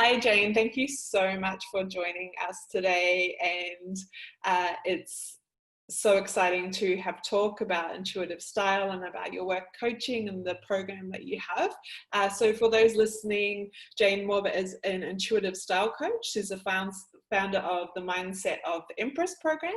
Hi, Jane. Thank you so much for joining us today. And it's so exciting to have talk about intuitive style and about your work coaching and the program that you have. So for those listening, Jane Morba is an intuitive style coach. She's a founder of the Mindset of the Empress Program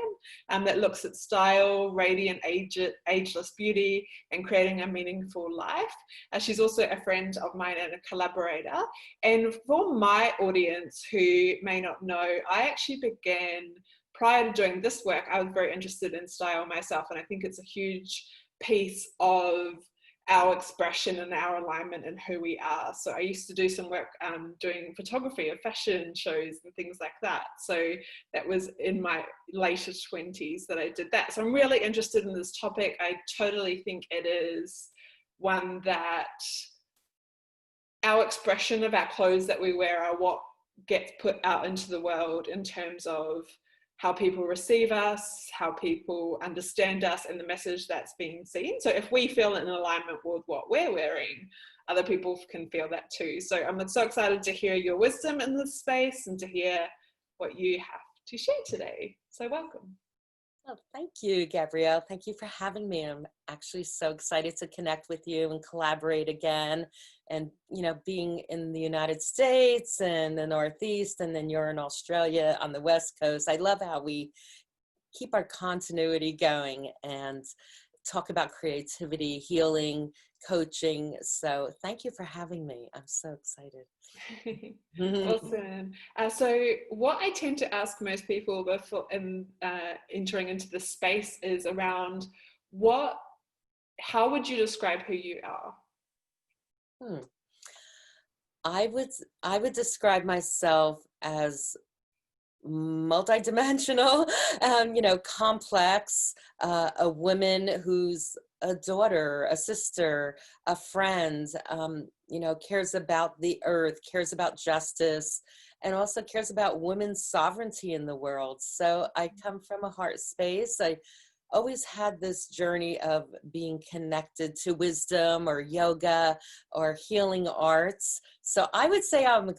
that looks at style, radiant, ageless beauty, and creating a meaningful life. She's also a friend of mine and a collaborator. And for my audience who may not know, I actually began, prior to doing this work, I was very interested in style myself, and I think it's a huge piece of our expression and our alignment and who we are. So I used to do some work doing photography of fashion shows and things like that. So that was in my later 20s that I did that. So I'm really interested in this topic. I totally think it is one that our expression of our clothes that we wear are what gets put out into the world in terms of how people receive us, how people understand us, and the message that's being seen. So if we feel in alignment with what we're wearing, other people can feel that too. So I'm so excited to hear your wisdom in this space and to hear what you have to share today. So welcome. Oh, thank you, Gabrielle. Thank you for having me. I'm actually so excited to connect with you and collaborate again. And, you know, being in the United States and the Northeast, and then you're in Australia on the West Coast. I love how we keep our continuity going and talk about creativity, healing, coaching. So thank you for having me. I'm so excited. Awesome. So what I tend to ask most people before entering into the space is around how would you describe who you are? I would describe myself as multidimensional, you know, complex, a woman who's a daughter, a sister, a friend, you know, cares about the earth, cares about justice, and also cares about women's sovereignty in the world. So I come from a heart space. I always had this journey of being connected to wisdom or yoga or healing arts. So I would say I'm a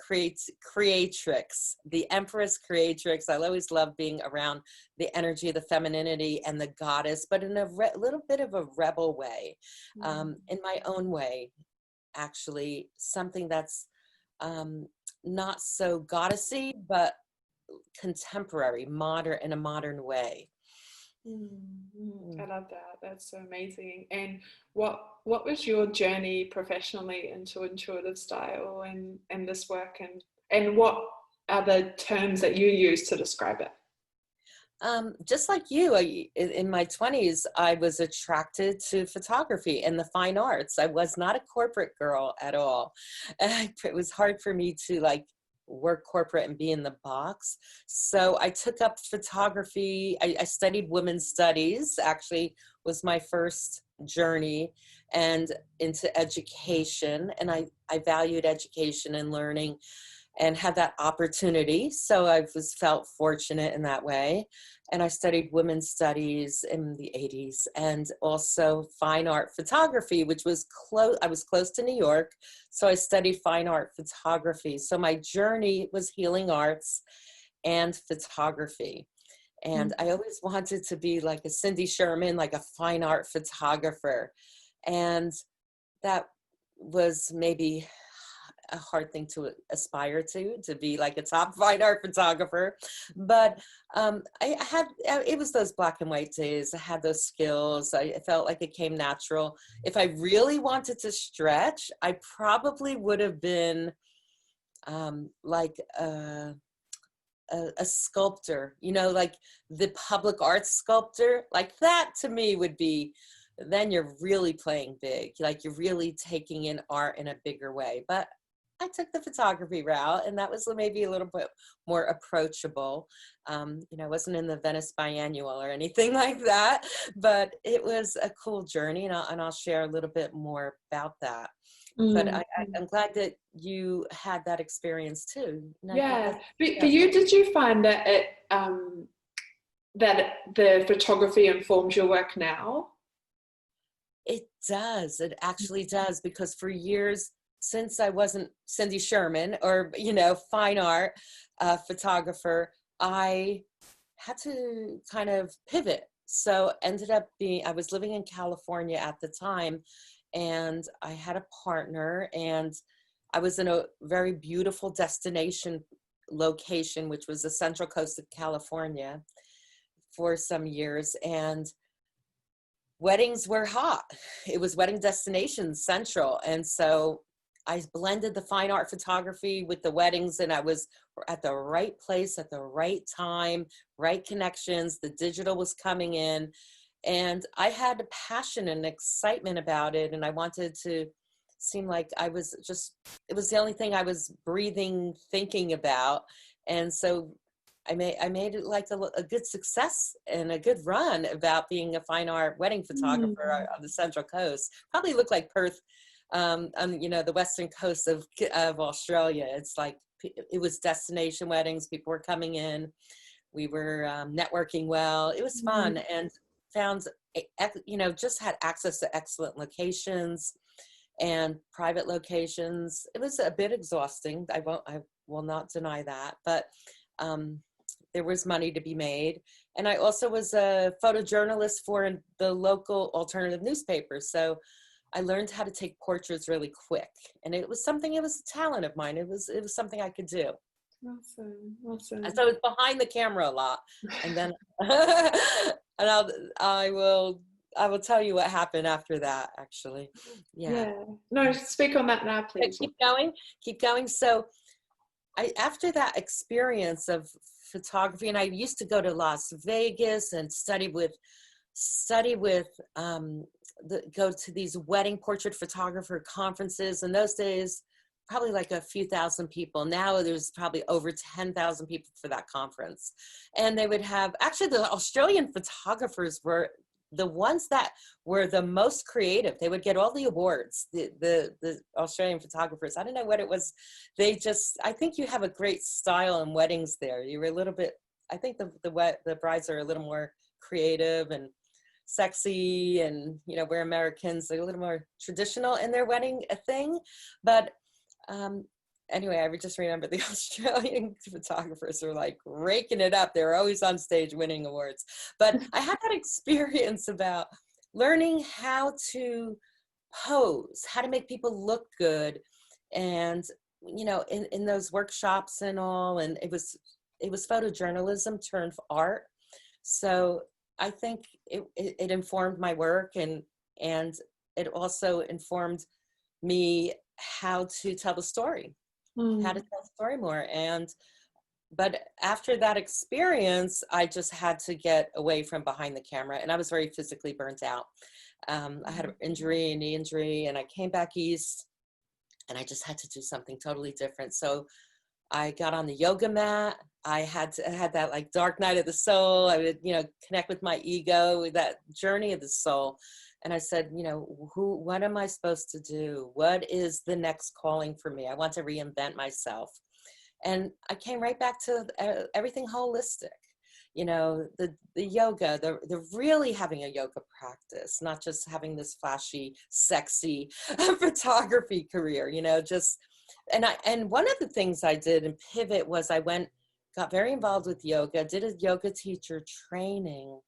creatrix, the Empress creatrix. I always love being around the energy, the femininity, and the goddess, but in a little bit of a rebel way, in my own way, actually, something that's not so goddessy, but contemporary, modern, in a modern way. I love that. That's so amazing. And what was your journey professionally into intuitive style and this work, and what are the terms that you use to describe it? Just like you, in my 20s, I was attracted to photography and the fine arts. I was not a corporate girl at all. It was hard for me to work corporate and be in the box. So I took up photography. I studied women's studies, actually was my first journey, and into education. And I valued education and learning and had that opportunity. So I felt fortunate in that way. And I studied women's studies in the 80s, and also fine art photography, which was I was close to New York. So I studied fine art photography. So my journey was healing arts and photography. And I always wanted to be like a Cindy Sherman, like a fine art photographer. And that was maybe a hard thing to aspire to be like a top fine art photographer. But it was those black and white days. I had those skills. I felt like it came natural. If I really wanted to stretch, I probably would have been like a sculptor, you know, like the public arts sculptor. Like that to me would be, then you're really playing big. Like you're really taking in art in a bigger way. But I took the photography route, and that was maybe a little bit more approachable. You know, I wasn't in the Venice Biennial or anything like that, but it was a cool journey, and I'll share a little bit more about that. But I'm glad that you had that experience too. Yeah, but for you, did you find that that the photography informs your work now? It does. It actually does, because for years since I wasn't Cindy Sherman or, fine art photographer, I had to kind of pivot. So I was living in California at the time, and I had a partner, and I was in a very beautiful destination location, which was the Central Coast of California for some years. And weddings were hot. It was wedding destination central. And so I blended the fine art photography with the weddings, and I was at the right place at the right time, right connections. The digital was coming in, and I had a passion and excitement about it. And I wanted to seem like it was the only thing I was breathing, thinking about. And so I made it like a good success and a good run about being a fine art wedding photographer on the Central Coast. Probably looked like Perth, on the western coast of Australia. It's like, it was destination weddings. People were coming in. We were networking well. It was fun, and found, just had access to excellent locations and private locations. It was a bit exhausting. I will not deny that, but there was money to be made. And I also was a photojournalist for the local alternative newspaper. So I learned how to take portraits really quick. And it was a talent of mine. It was something I could do. Awesome. And so I was behind the camera a lot. And then, and I will tell you what happened after that, actually. Yeah. No, speak on that now, please. Keep going. So after that experience of photography, and I used to go to Las Vegas and go to these wedding portrait photographer conferences. In those days, probably like a few thousand people. Now there's probably over 10,000 people for that conference. And they would have, actually the Australian photographers were the ones that were the most creative. They would get all the awards, the Australian photographers. I don't know what it was. I think you have a great style in weddings there. You were a little bit, I think the brides are a little more creative and sexy, and we're Americans, they're a little more traditional in their wedding thing. But anyway, I just remember the Australian photographers were like raking it up. They were always on stage winning awards. But I had that experience about learning how to pose, how to make people look good, and in those workshops and all. And it was photojournalism turned art. So I think it informed my work, and it also informed me how to tell the story, how to tell the story more. But after that experience, I just had to get away from behind the camera, and I was very physically burnt out. I had a knee injury, and I came back east, and I just had to do something totally different. So I got on the yoga mat. I had that like dark night of the soul. I would, connect with my ego, with that journey of the soul. And I said, what am I supposed to do? What is the next calling for me? I want to reinvent myself. And I came right back to everything holistic. The yoga, the really having a yoga practice, not just having this flashy, sexy photography career, and one of the things I did in Pivot was I got very involved with yoga, did a yoga teacher training,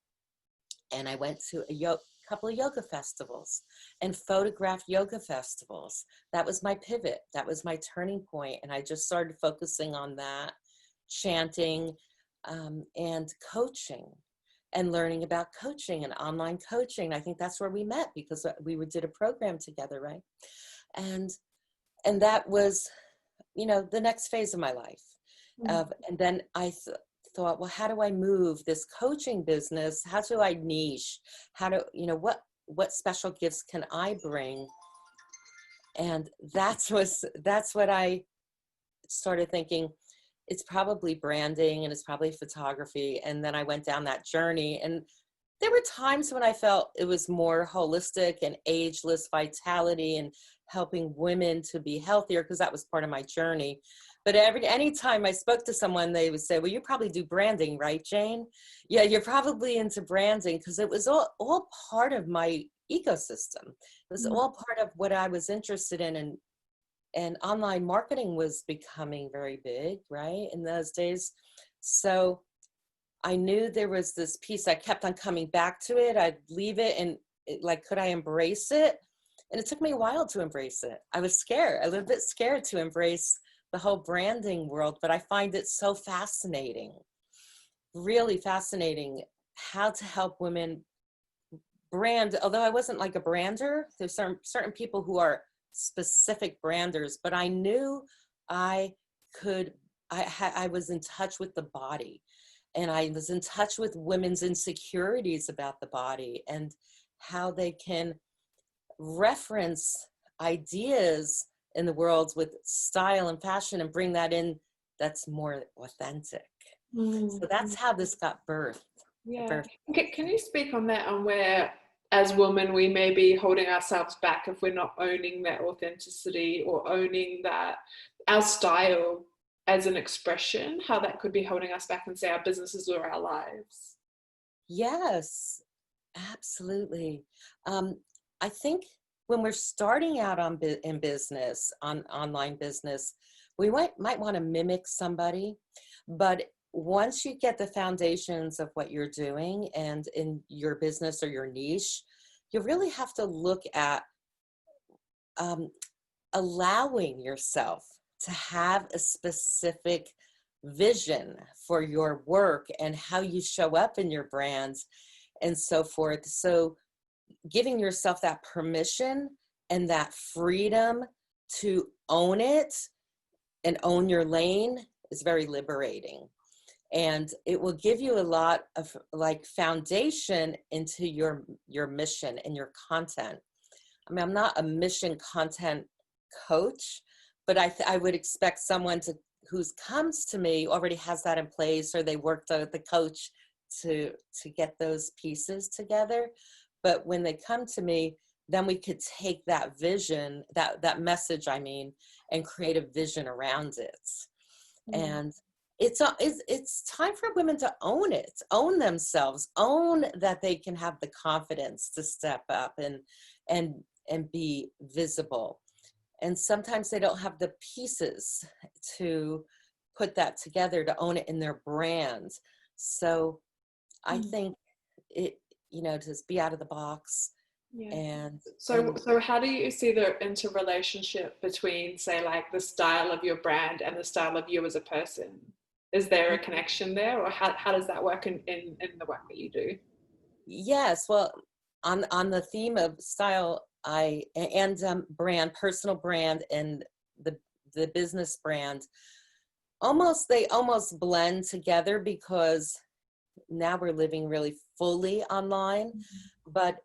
and I went to a couple of yoga festivals and photographed yoga festivals. That was my pivot. That was my turning point. And I just started focusing on that, chanting, and coaching, and learning about coaching and online coaching. I think that's where we met, because we did a program together, right? And that was, the next phase of my life. And then I thought, well, how do I move this coaching business? How do I niche? How do, what special gifts can I bring? And that's what I started thinking. It's probably branding, and it's probably photography. And then I went down that journey, and there were times when I felt it was more holistic and ageless vitality and helping women to be healthier, because that was part of my journey. But any time I spoke to someone, they would say, well, you probably do branding, right, Jane? Yeah, you're probably into branding, because it was all part of my ecosystem. It was all part of what I was interested in. And and online marketing was becoming very big, right, in those days. So I knew there was this piece. I kept on coming back to it. I'd leave it and like, could I embrace it? And it took me a while to embrace it. I was scared, a little bit scared to embrace the whole branding world, but I find it so fascinating, really fascinating, how to help women brand. Although I wasn't like a brander, there's certain people who are specific branders, but I knew I could, I was in touch with the body, and I was in touch with women's insecurities about the body and how they can reference ideas in the world with style and fashion and bring that in that's more authentic. So that's how this got birthed. Yeah. Can you speak on that, on where as women we may be holding ourselves back if we're not owning that authenticity or owning that our style as an expression, how that could be holding us back in, say, our businesses or our lives? Yes, absolutely. I think when we're starting out in business, on online business, we might want to mimic somebody, but once you get the foundations of what you're doing and in your business or your niche, you really have to look at allowing yourself to have a specific vision for your work and how you show up in your brands and so forth. So giving yourself that permission and that freedom to own it and own your lane is very liberating. And it will give you a lot of like foundation into your mission and your content. I mean, I'm not a mission content coach, but I would expect someone who comes to me already has that in place, or they worked with the coach to get those pieces together. But when they come to me, then we could take that vision, that message, I mean, and create a vision around it. And it's time for women to own it, own themselves, own that they can have the confidence to step up and be visible. And sometimes they don't have the pieces to put that together to own it in their brand. So I think it, just be out of the box. Yeah. And so how do you see the interrelationship between, say, like the style of your brand and the style of you as a person? Is there a connection there, or how does that work in the work that you do? Yes, well, on the theme of style, brand, personal brand, and the business brand, they almost blend together, because now we're living really fully online. But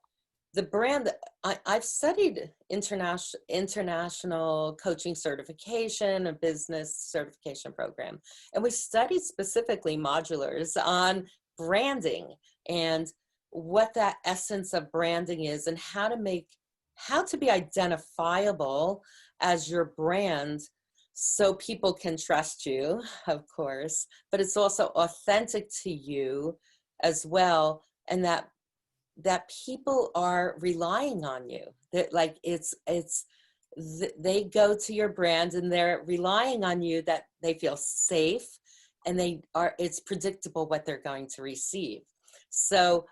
the brand, I've studied international coaching certification, a business certification program, and we studied specifically modulars on branding and what that essence of branding is, and how to be identifiable as your brand, so people can trust you, of course, but it's also authentic to you as well, and that people are relying on you, that like they go to your brand and they're relying on you, that they feel safe, and it's predictable what they're going to receive. So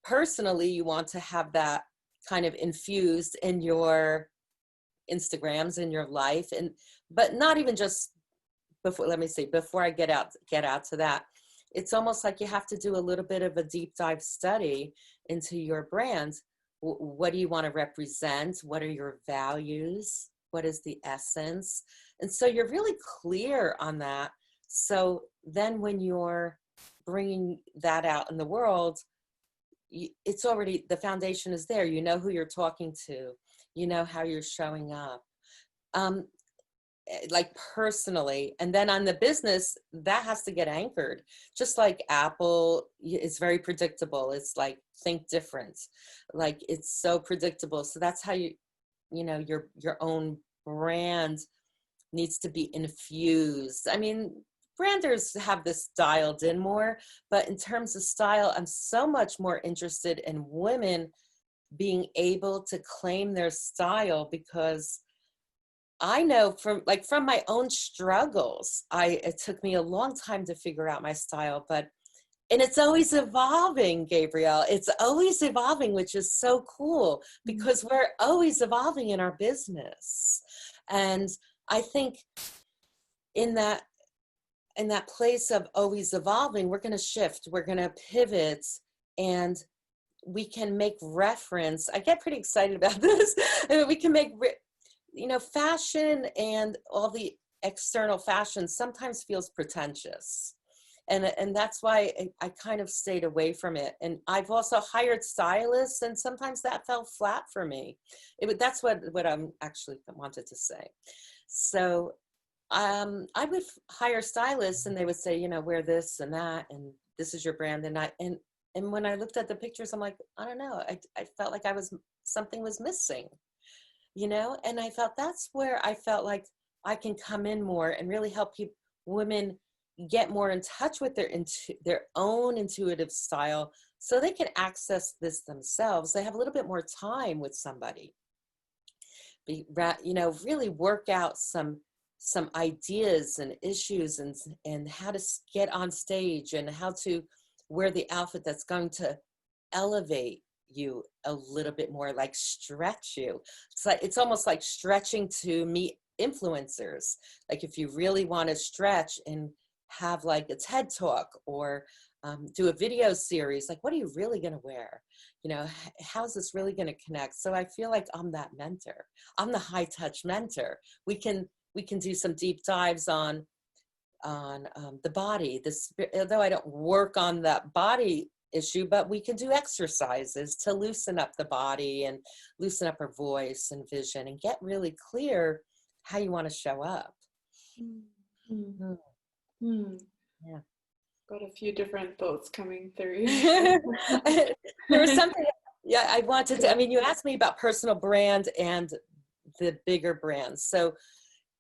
personally, you want to have that kind of infused in your Instagrams, in your life, but not even just before I get out to that. It's almost like you have to do a little bit of a deep dive study into your brand. What do you want to represent? What are your values? What is the essence? And so you're really clear on that. So then when you're bringing that out in the world, it's already, the foundation is there. You know who you're talking to. You know how you're showing up. Like personally, and then on the business, that has to get anchored. Just like Apple is very predictable. It's like, think different. Like, it's so predictable. So that's how your own brand needs to be infused. I mean, branders have this dialed in more, but in terms of style, I'm so much more interested in women being able to claim their style, because I know from my own struggles, it took me a long time to figure out my style, and it's always evolving, Gabrielle. It's always evolving, which is so cool because we're always evolving in our business. And I think in that place of always evolving, we're going to shift, we're going to pivot, and we can make reference. I get pretty excited about this. We can make, fashion and all the external fashion sometimes feels pretentious. And that's why I kind of stayed away from it. And I've also hired stylists, and sometimes that fell flat for me. That's what I'm actually wanted to say. So I would hire stylists, and they would say, wear this and that, and this is your brand. And when I looked at the pictures, I'm like, I don't know. I felt like something was missing, and I felt that's where I felt like I can come in more and really help women get more in touch with their own intuitive style so they can access this themselves. They have a little bit more time with somebody, really work out some ideas and issues and how to get on stage and how to wear the outfit that's going to elevate you a little bit more, like stretch you. It's almost like stretching to meet influencers. Like if you really want to stretch and have like a TED talk or do a video series, like what are you really going to wear? How's this really going to connect? So I feel like I'm that mentor. I'm the high touch mentor. We can do some deep dives on the body. Although I don't work on that body issue, but we can do exercises to loosen up the body and loosen up our voice and vision and get really clear how you want to show up. Mm-hmm. Yeah. Got a few different thoughts coming through. There was something, I wanted to, you asked me about personal brand and the bigger brands. So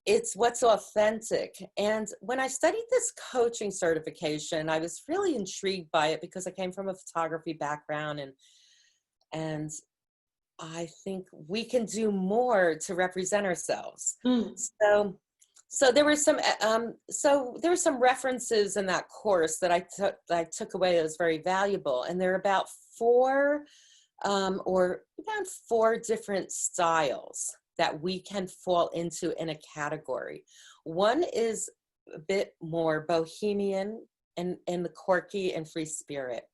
it's what's authentic. And when I studied this coaching certification, I was really intrigued by it because I came from a photography background, and I think we can do more to represent ourselves. So there were some references in that course that I took away that was very valuable. And there are about four different styles that we can fall into in a category. One is a bit more bohemian and the quirky and free spirit.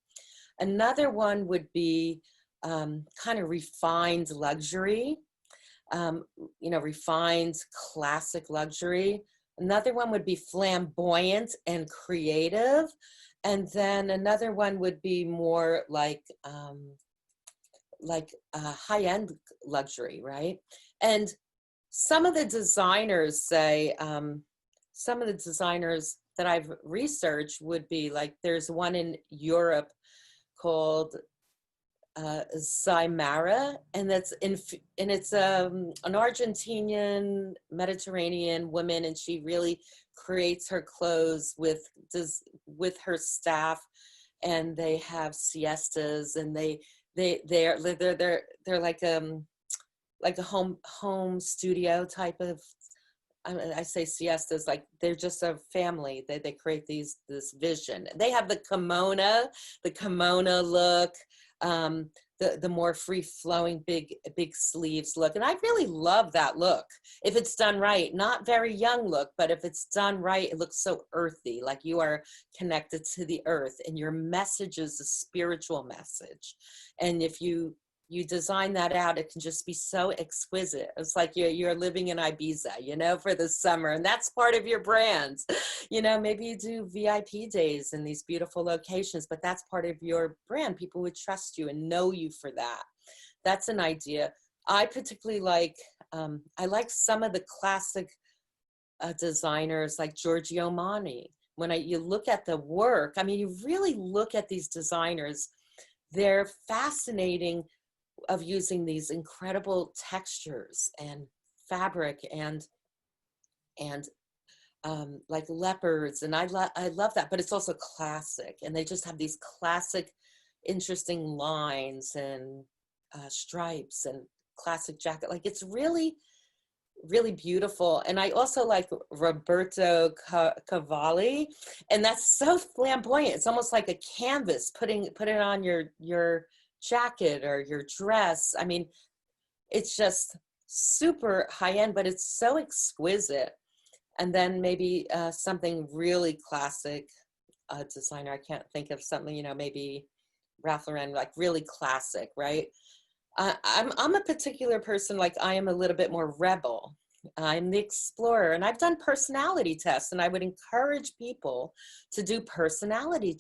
Another one would be kind of refined luxury, refined classic luxury. Another one would be flamboyant and creative. And then another one would be more like high-end luxury, right? And some of the designers say, some of the designers that I've researched would be like, there's one in Europe called Zymara, and it's an Argentinian Mediterranean woman, and she really creates her clothes with her staff, and they have siestas, and they're like a home studio type of. I say siestas, like they're just a family. They create this vision. They have the kimono look, the more free flowing big sleeves look, and I really love that look if it's done right. Not very young look, but if it's done right, it looks so earthy, like you are connected to the earth, and your message is a spiritual message. And if you design that out, it can just be so exquisite. It's like you're living in Ibiza, for the summer, and that's part of your brand. Maybe you do VIP days in these beautiful locations, but that's part of your brand. People would trust you and know you for that. That's an idea. I particularly like, I like some of the classic designers like Giorgio Armani. When you look at the work, you really look at these designers, they're fascinating of using these incredible textures and fabric and like leopards, and I love that, but it's also classic, and they just have these classic interesting lines and stripes and classic jacket. Like it's really really beautiful. And I also like Roberto Cavalli, and that's so flamboyant. It's almost like a canvas, put it on your jacket or your dress. I mean, it's just super high end, but it's so exquisite. And then maybe something really classic designer. I can't think of something, you know, maybe Ralph Lauren, like really classic, right? I'm a particular person, like I am a little bit more rebel. I'm the explorer, and I've done personality tests, and I would encourage people to do personality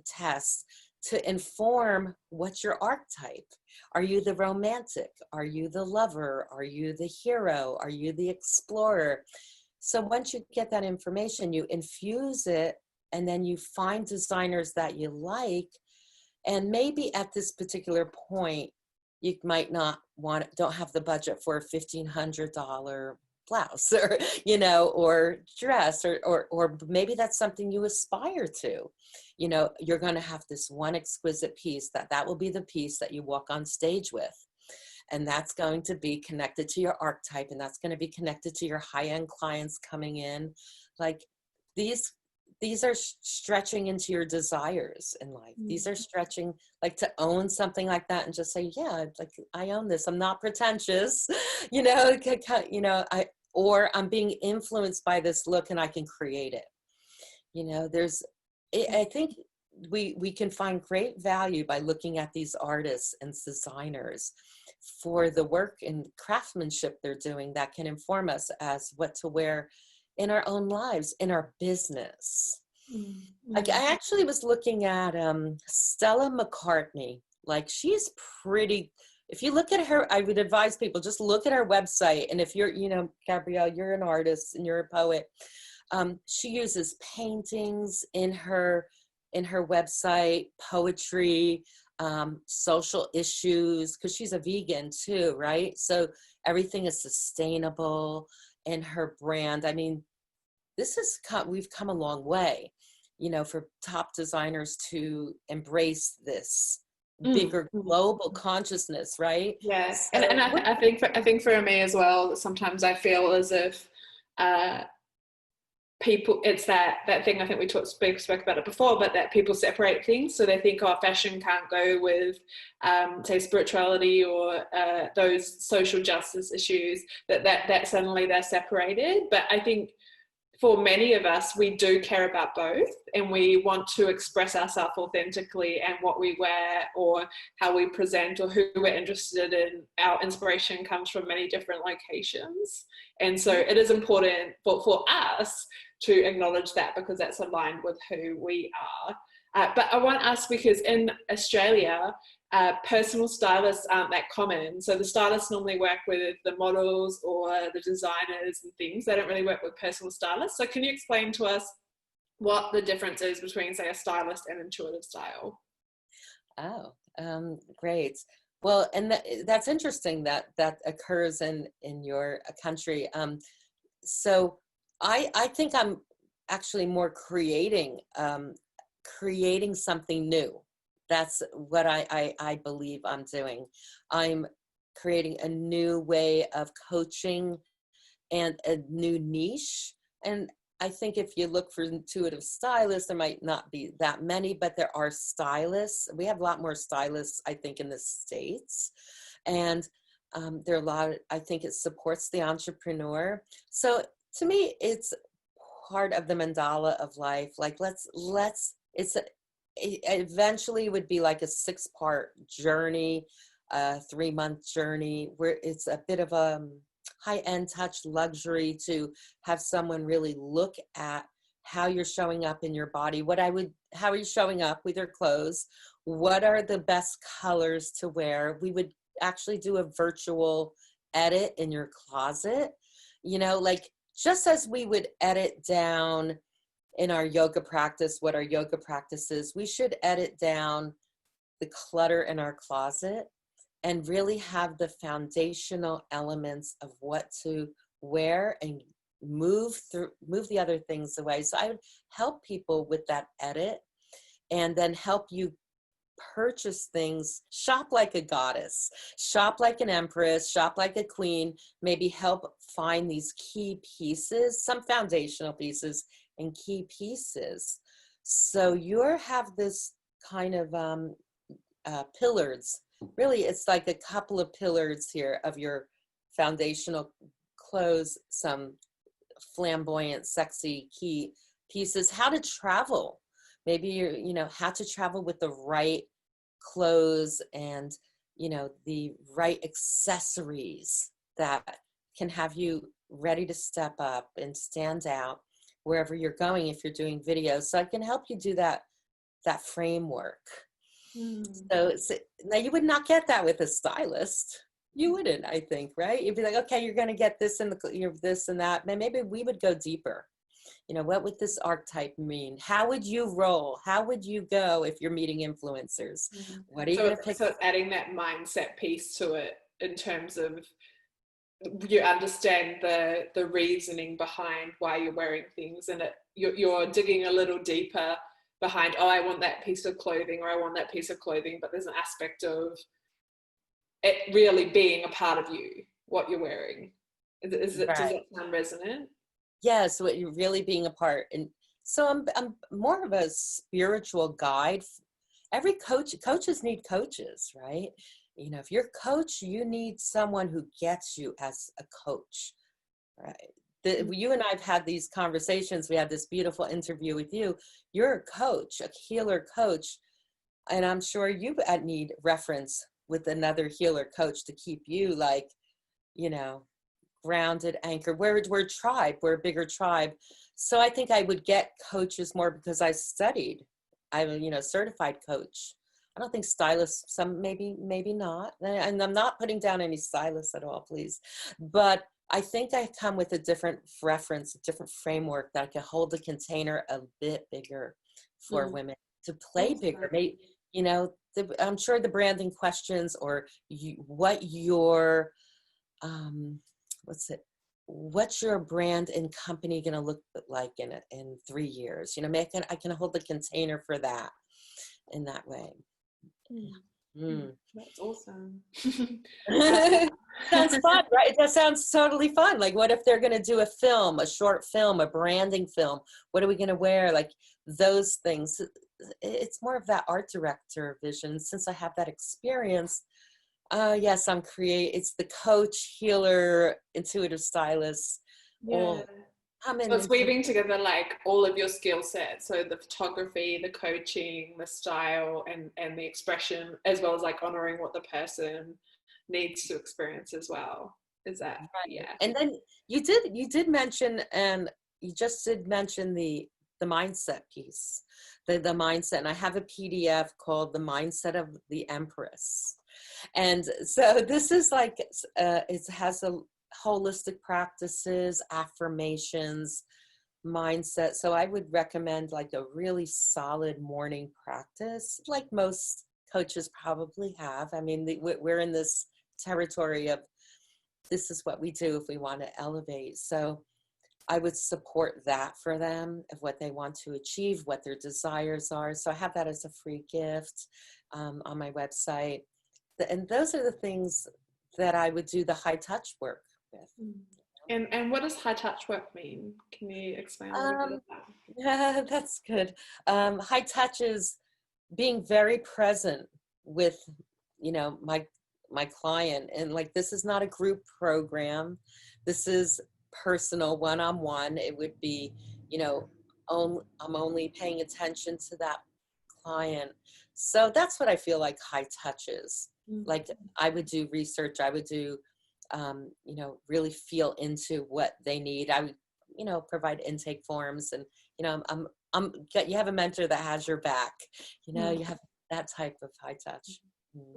tests to inform what's your archetype. Are you the romantic? Are you the lover? Are you the hero? Are you the explorer? So once you get that information, you infuse it, and then you find designers that you like. And maybe at this particular point, you might not don't have the budget for a $1,500 blouse or, you know, or dress, or maybe that's something you aspire to. You know, you're going to have this one exquisite piece that will be the piece that you walk on stage with. And that's going to be connected to your archetype, and that's going to be connected to your high-end clients coming in. Like these are stretching into your desires in life. These are stretching, like, to own something like that and just say, yeah, like, I own this. I'm not pretentious, you know, or I'm being influenced by this look and I can create it. You know, I think we can find great value by looking at these artists and designers for the work and craftsmanship they're doing that can inform us as what to wear in our own lives, in our business. Like, I actually was looking at Stella McCartney. Like, she's pretty, if you look at her, I would advise people just look at her website. And if you're, you know, Gabrielle, you're an artist and you're a poet, she uses paintings in her website, poetry, social issues, because she's a vegan too, right? So everything is sustainable in her brand. I mean, we've come a long way, you know, for top designers to embrace this bigger global consciousness, right? Yes, So, and I think for me as well, sometimes I feel as if people, it's that thing, I think we spoke about it before, but that people separate things. So they think, oh, fashion can't go with say spirituality or those social justice issues, that suddenly they're separated. But I think for many of us, we do care about both, and we want to express ourselves authentically, and what we wear or how we present or who we're interested in. Our inspiration comes from many different locations. And so it is important for us to acknowledge that, because that's aligned with who we are. But I want to ask, because in Australia, personal stylists aren't that common. So the stylists normally work with the models or the designers and things. They don't really work with personal stylists. So can you explain to us what the difference is between, say, a stylist and intuitive style? Oh, great. Well, and that's interesting that occurs in your country. So I think I'm actually more creating something new. That's what I believe I'm doing. I'm creating a new way of coaching and a new niche. And I think if you look for intuitive stylists, there might not be that many, but there are stylists. We have a lot more stylists, I think, in the States. And there are a lot I think it supports the entrepreneur. So to me, it's part of the mandala of life. Like, eventually would be like a 6-part journey, a 3-month journey, where it's a bit of a high-end touch luxury to have someone really look at how you're showing up in your body. How are you showing up with your clothes? What are the best colors to wear? We would actually do a virtual edit in your closet, you know, like, just as we would edit down in our yoga practice what our yoga practice is, we should edit down the clutter in our closet and really have the foundational elements of what to wear and move the other things away. So I would help people with that edit, and then help you purchase things, shop like a goddess, shop like an empress, shop like a queen, maybe help find these key pieces, some foundational pieces and key pieces. So you have this kind of pillars. Really, it's like a couple of pillars here of your foundational clothes, some flamboyant, sexy key pieces, how to travel. Maybe how to travel with the right clothes and, the right accessories that can have you ready to step up and stand out wherever you're going if you're doing videos. So I can help you do that framework. So now you would not get that with a stylist. You wouldn't, I think, right? You'd be like, okay, you're going to get this and this and that. And maybe we would go deeper. What would this archetype mean? How would you roll? How would you go if you're meeting influencers? What are you going to pick? So adding that mindset piece to it in terms of you understand the reasoning behind why you're wearing things, and you're digging a little deeper behind, oh, I want that piece of clothing, or I want that piece of clothing, but there's an aspect of it really being a part of you, what you're wearing. Does that sound resonant? Yeah, so you're really being a part. And so I'm more of a spiritual guide. Every coaches need coaches, right? If you're a coach, you need someone who gets you as a coach, right? You and I've had these conversations. We had this beautiful interview with you. You're a coach, a healer coach. And I'm sure you need reference with another healer coach to keep you grounded, anchored. We're a tribe. We're a bigger tribe. So I think I would get coaches more because I studied. I'm a certified coach. I don't think stylists, some maybe not. And I'm not putting down any stylists at all, please. But I think I come with a different reference, a different framework that I can hold the container a bit bigger for women to play bigger. I'm sure the branding questions or what's your brand and company going to look like in 3 years? I can hold the container for that in that way. That's awesome. Sounds fun, right? That sounds totally fun. Like, what if they're going to do a film, a short film, a branding film? What are we going to wear? Like those things. It's more of that art director vision. Since I have that experience, yes, it's the coach, healer, intuitive stylist. Yeah. So it's weaving together like all of your skill sets. So the photography, the coaching, the style, and the expression, as well as like honoring what the person needs to experience as well. Is that right? Yeah. And then you did mention, and you just did mention the mindset piece, the mindset. And I have a PDF called The Mindset of the Empress. And so this is like, it has a holistic practices, affirmations, mindset. So I would recommend like a really solid morning practice, like most coaches probably have. I mean, we're in this territory of this is what we do if we want to elevate. So I would support that for them of what they want to achieve, what their desires are. So I have that as a free gift on my website. And those are the things that I would do the high touch work with. And what does high touch work mean? Can you explain a little bit of that? Yeah, that's good. High touch is being very present with, my client. And like, this is not a group program. This is personal, one-on-one. It would be, I'm only paying attention to that client. So that's what I feel like high touch is. Like I would do research. I would do, really feel into what they need. I would, provide intake forms and, you have a mentor that has your back, you have that type of high touch.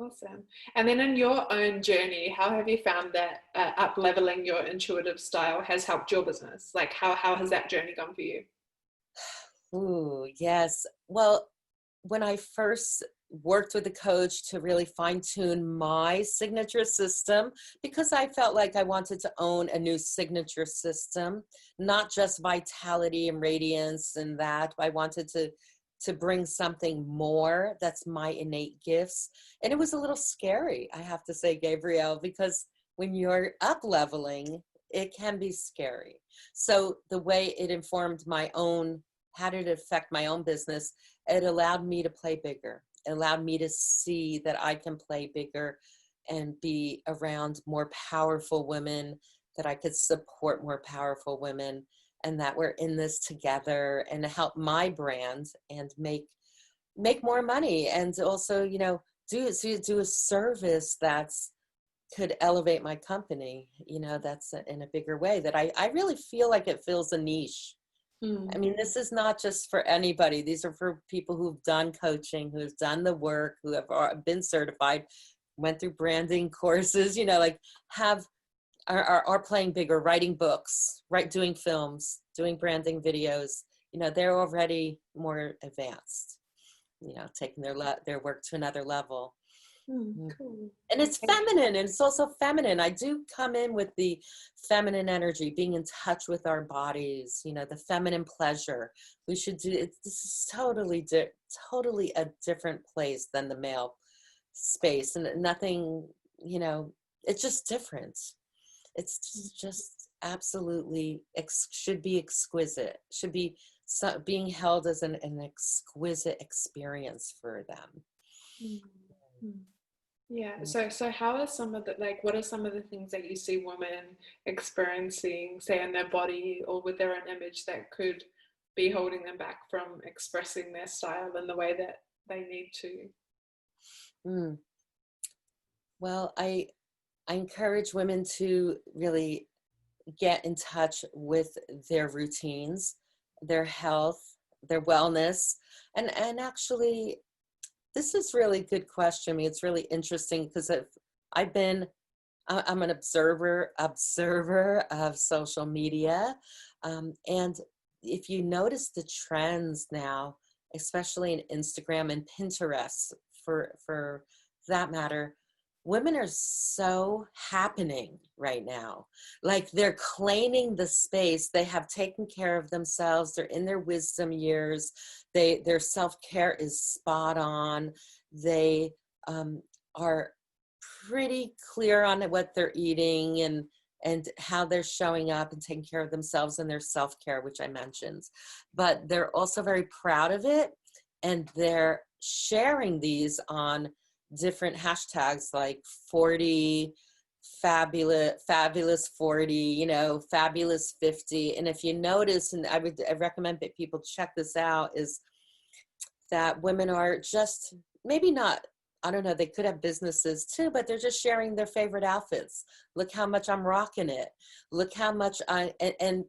Awesome. And then in your own journey, how have you found that up-leveling your intuitive style has helped your business? Like how has that journey gone for you? Ooh, yes. Well, when I first worked with a coach to really fine-tune my signature system, because I felt like I wanted to own a new signature system, not just vitality and radiance and that. I wanted to to bring something more that's my innate gifts. And it was a little scary, I have to say, Gabrielle, because when you're up leveling, it can be scary. So the way it informed my own, how did it affect my own business? It allowed me to play bigger. It allowed me to see that I can play bigger and be around more powerful women, that I could support more powerful women, and that we're in this together, and to help my brand and make more money, and also, you know, do a service that's could elevate my company, you know, that's in a bigger way, that I really feel like it fills a niche. I mean, this is not just for anybody. These are for people who've done coaching, who've done the work, who have been certified, went through branding courses, you know, like are playing bigger, writing books, doing films, doing branding videos. You know, they're already more advanced, you know, taking their work to another level. Cool. And it's feminine, and it's also feminine. I do come in with the feminine energy, being in touch with our bodies, you know, the feminine pleasure. We should do it. This is totally a different place than the male space, and nothing, you know, it's just different. It's just absolutely should be exquisite, should be being held as an exquisite experience for them. Yeah. So how are some of the, like, what are some of the things that you see women experiencing, say, in their body or with their own image, that could be holding them back from expressing their style in the way that they need to? Well, I encourage women to really get in touch with their routines, their health, their wellness, and actually, this is really good question. I mean, it's really interesting because I'm an observer of social media. And if you notice the trends now, especially in Instagram and Pinterest, for that matter, women are so happening right now. Like, they're claiming the space. They have taken care of themselves. They're in their wisdom years. Their self-care is spot on. They are pretty clear on what they're eating and how they're showing up and taking care of themselves and their self-care, which I mentioned. But they're also very proud of it, and they're sharing these on different hashtags like 40 fabulous 40, you know, fabulous 50. And if you notice, and I recommend that people check this out, is that women are just maybe not, I don't know, they could have businesses too, but they're just sharing their favorite outfits. Look how much I'm rocking it. Look how much and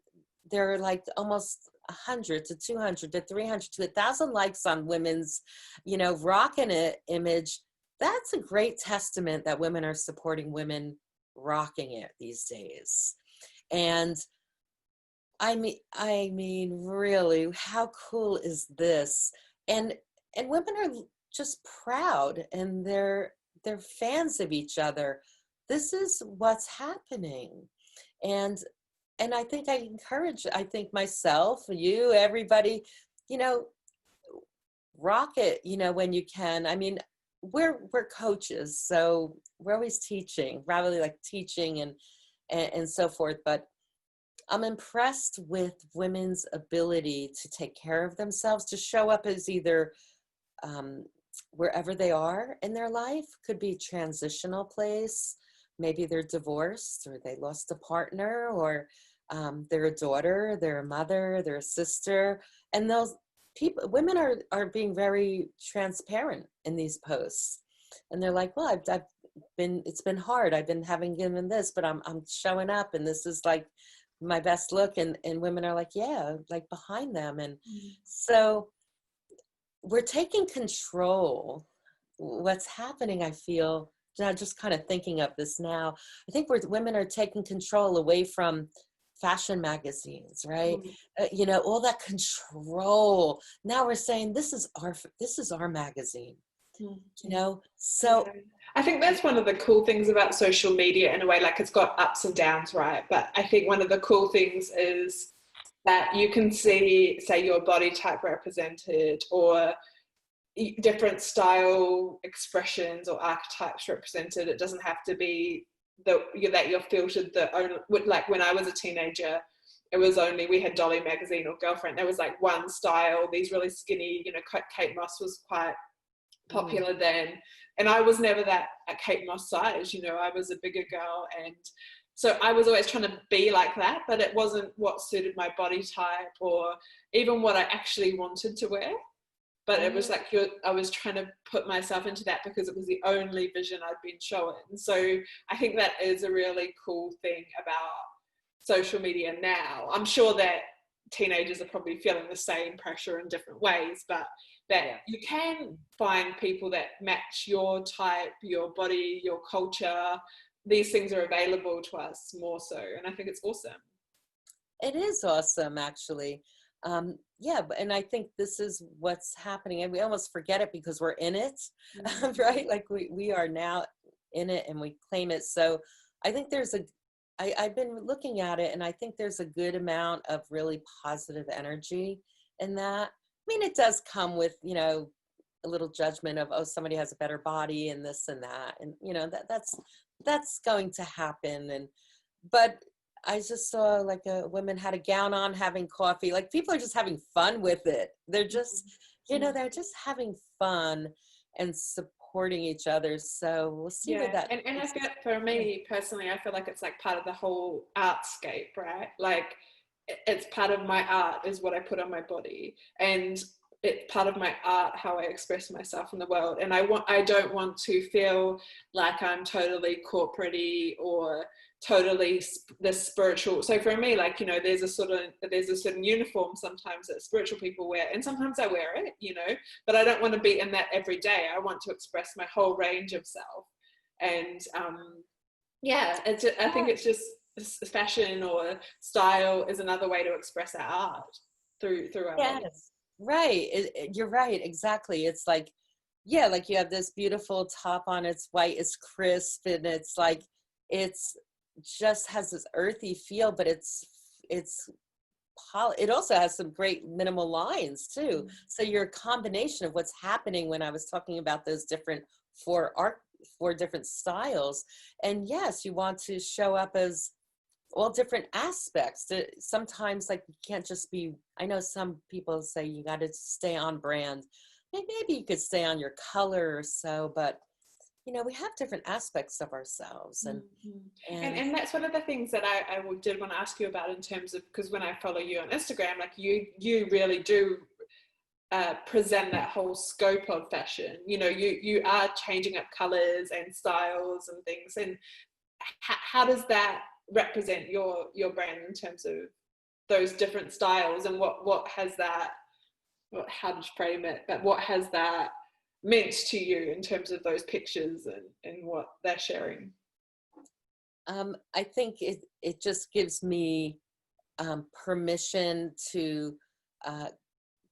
they're like almost 100 to 200 to 300 to 1,000 likes on women's, you know, rocking it image. That's a great testament that women are supporting women rocking it these days. And I mean, really, how cool is this? And women are just proud, and they're fans of each other. This is what's happening. And I think I think myself, you, everybody, you know, rock it, you know, when you can. I mean, we're coaches, so we're always teaching, rather like teaching and so forth. But I'm impressed with women's ability to take care of themselves, to show up as either wherever they are in their life. Could be transitional place. Maybe they're divorced, or they lost a partner, or they're a daughter, they're a mother, they're a sister. And women are being very transparent in these posts. And they're like, well, it's been hard. I've been having given this, but I'm showing up, and this is like my best look. And women are like, yeah, like behind them. And so we're taking control. What's happening, I feel, just kind of thinking of this now, I think women are taking control away from fashion magazines, right? You know, all that control. Now we're saying this is our magazine. You know, so yeah. I think that's one of the cool things about social media, in a way. Like, it's got ups and downs, right? But I think one of the cool things is that you can see, say, your body type represented, or different style expressions or archetypes represented. It doesn't have to be that you're filtered the only, like when I was a teenager, it was only, we had Dolly magazine or Girlfriend, there was like one style, these really skinny, you know, Kate Moss was quite popular then, and I was never that at Kate Moss size, you know, I was a bigger girl, and so I was always trying to be like that, but it wasn't what suited my body type or even what I actually wanted to wear. But it was like I was trying to put myself into that because it was the only vision I'd been shown. So I think that is a really cool thing about social media now. I'm sure that teenagers are probably feeling the same pressure in different ways, but that you can find people that match your type, your body, your culture. These things are available to us more so, and I think it's awesome. It is awesome, actually. Yeah, and I think this is what's happening, and we almost forget it because we're in it, right? Like we are now in it and we claim it. So I think I've been looking at it, and I think there's a good amount of really positive energy in that. I mean, it does come with, you know, a little judgment of, oh, somebody has a better body and this and that, and you know, that's going to happen. But I just saw like a woman had a gown on having coffee. Like people are just having fun with it. They're just, you know, they're just having fun and supporting each other. So we'll see where that. And I feel, for me personally, I feel like it's like part of the whole artscape, right? Like it's part of my art is what I put on my body, and it's part of my art how I express myself in the world. And I don't want to feel like I'm totally corporate-y or totally the spiritual. So for me, like, you know, there's a certain uniform sometimes that spiritual people wear, and sometimes I wear it, you know, but I don't want to be in that every day. I want to express my whole range of self. And I think it's just fashion or style is another way to express our art through our body. Right. You're right. Exactly. It's like, yeah, like you have this beautiful top on, it's white, it's crisp, and it's like, it's just has this earthy feel, but it also has some great minimal lines too. So you're a combination of what's happening when I was talking about those different four different styles. And yes, you want to show up as all different aspects. Sometimes like you can't just be, I know some people say you got to stay on brand. Maybe you could stay on your color or so, but you know, we have different aspects of ourselves. And that's one of the things that I did want to ask you about in terms of, because when I follow you on Instagram, like you really do present that whole scope of fashion. You know, you are changing up colors and styles and things. And how does that represent your brand in terms of those different styles, and what has that, how to frame it, but what has that meant to you in terms of those pictures and what they're sharing? I think it just gives me permission to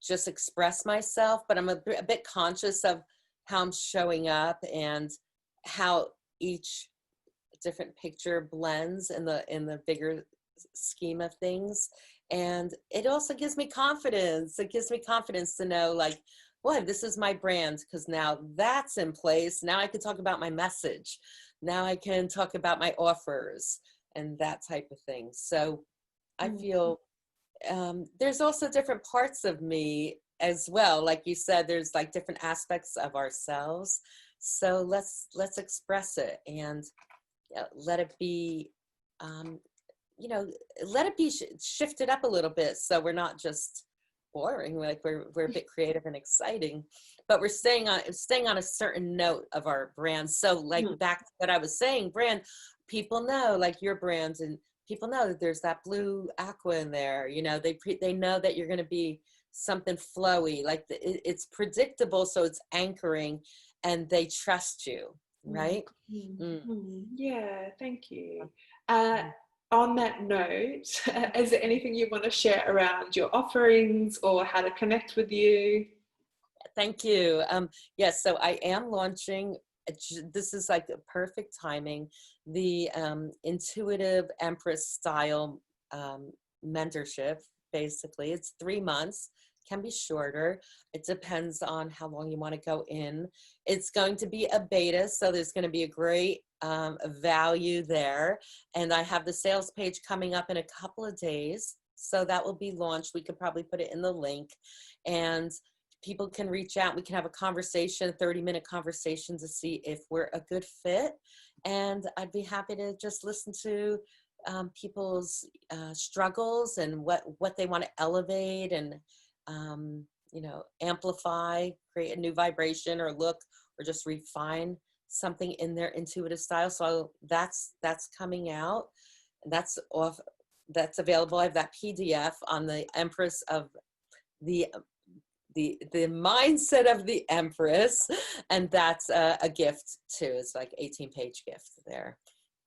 just express myself, but I'm a bit conscious of how I'm showing up and how each different picture blends in the bigger scheme of things. And it also gives me confidence. It gives me confidence to know, like, well, this is my brand, because now that's in place. Now I can talk about my message. Now I can talk about my offers and that type of thing. So I feel there's also different parts of me as well. Like you said, there's like different aspects of ourselves. So let's express it and let it be, you know, let it be shifted up a little bit. So we're not just boring, like we're a bit creative and exciting, but we're staying on a certain note of our brand. So like back to what I was saying, brand, people know like your brands, and people know that there's that blue aqua in there, you know, they know that you're going to be something flowy, like it's predictable, so it's anchoring and they trust you, right? Yeah, thank you. On that note, is there anything you want to share around your offerings or how to connect with you? Thank you. Yes, so I am launching, this is like the perfect timing, the intuitive Empress style mentorship basically. It's 3 months, can be shorter. It depends on how long you want to go in. It's going to be a beta, so there's going to be a great value there. And I have the sales page coming up in a couple of days. So that will be launched. We could probably put it in the link, and people can reach out. We can have a conversation, 30-minute conversation, to see if we're a good fit. And I'd be happy to just listen to people's struggles and what they want to elevate and, you know, amplify, create a new vibration or look, or just refine something in their intuitive style. So that's coming out. That's available. I have that PDF on the Empress of the mindset of the Empress, and that's a gift too. It's like 18-page gift there,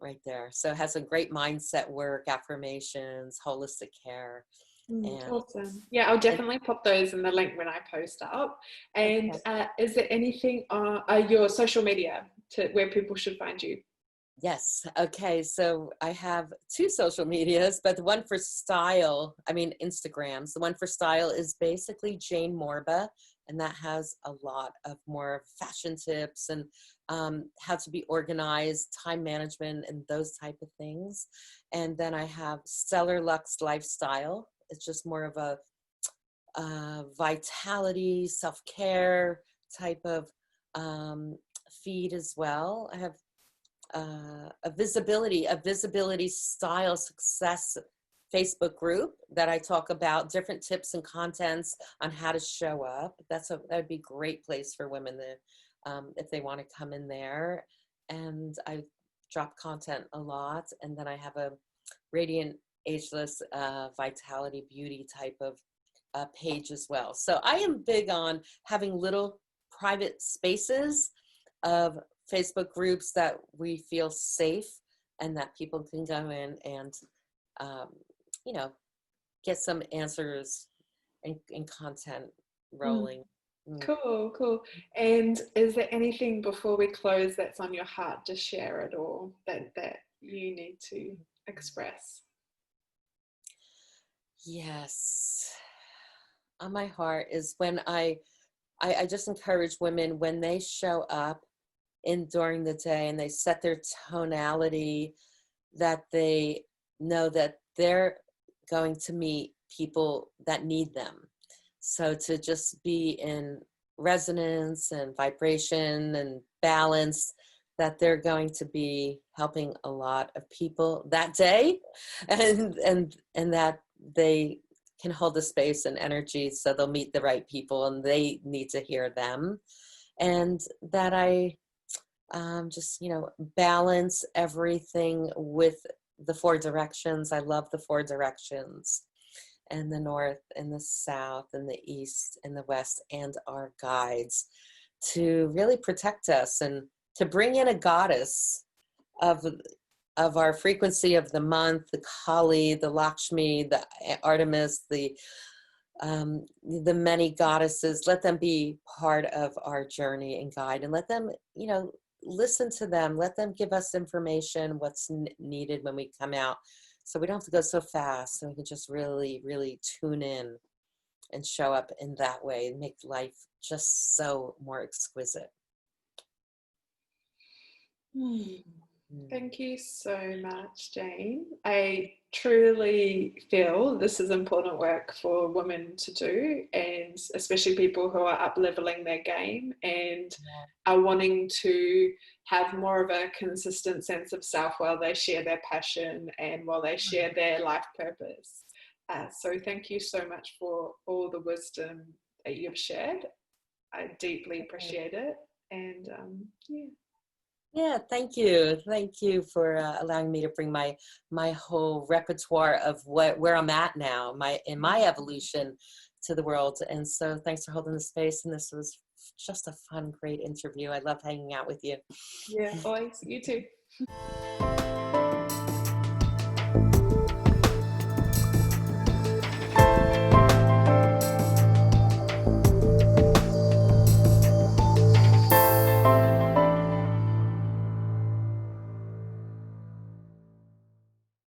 right there. So it has some great mindset work, affirmations, holistic care. Awesome. Yeah, I'll definitely pop those in the link when I post up. And okay. Is there anything on your social media where people should find you? Yes. Okay. So I have 2 social medias, but the one for style, Instagrams. The one for style is basically Jane Morba, and that has a lot of more fashion tips and how to be organized, time management, and those type of things. And then I have Stellar Lux Lifestyle. It's just more of a vitality, self-care type of feed as well. I have a visibility style success Facebook group that I talk about different tips and contents on how to show up. That would be a great place for women to, if they want to come in there. And I drop content a lot. And then I have a Radiant Ageless Vitality Beauty type of page as well. So I am big on having little private spaces of Facebook groups that we feel safe and that people can go in and, you know, get some answers and content rolling. Cool. And is there anything before we close that's on your heart to share at all that you need to express? Yes. On my heart is when I just encourage women, when they show up during the day and they set their tonality, that they know that they're going to meet people that need them. So to just be in resonance and vibration and balance, that they're going to be helping a lot of people that day, and that they can hold the space and energy, so they'll meet the right people and they need to hear them. And that I just, balance everything with the 4 directions. I love the 4 directions, and the north and the south and the east and the west, and our guides, to really protect us and to bring in a goddess of our frequency of the month, the Kali, the Lakshmi, the Artemis, the many goddesses. Let them be part of our journey and guide, and let them, listen to them. Let them give us information, what's needed when we come out, so we don't have to go so fast, so we can just really, really tune in and show up in that way and make life just so more exquisite. Thank you so much, Jane. I truly feel this is important work for women to do, and especially people who are up-leveling their game and are wanting to have more of a consistent sense of self while they share their passion and while they share their life purpose. So thank you so much for all the wisdom that you've shared. I deeply appreciate it. And Yeah, thank you. Thank you for allowing me to bring my whole repertoire of where I'm at now, in my evolution to the world. And so thanks for holding the space. And this was just a fun, great interview. I love hanging out with you. Yeah, always. You too.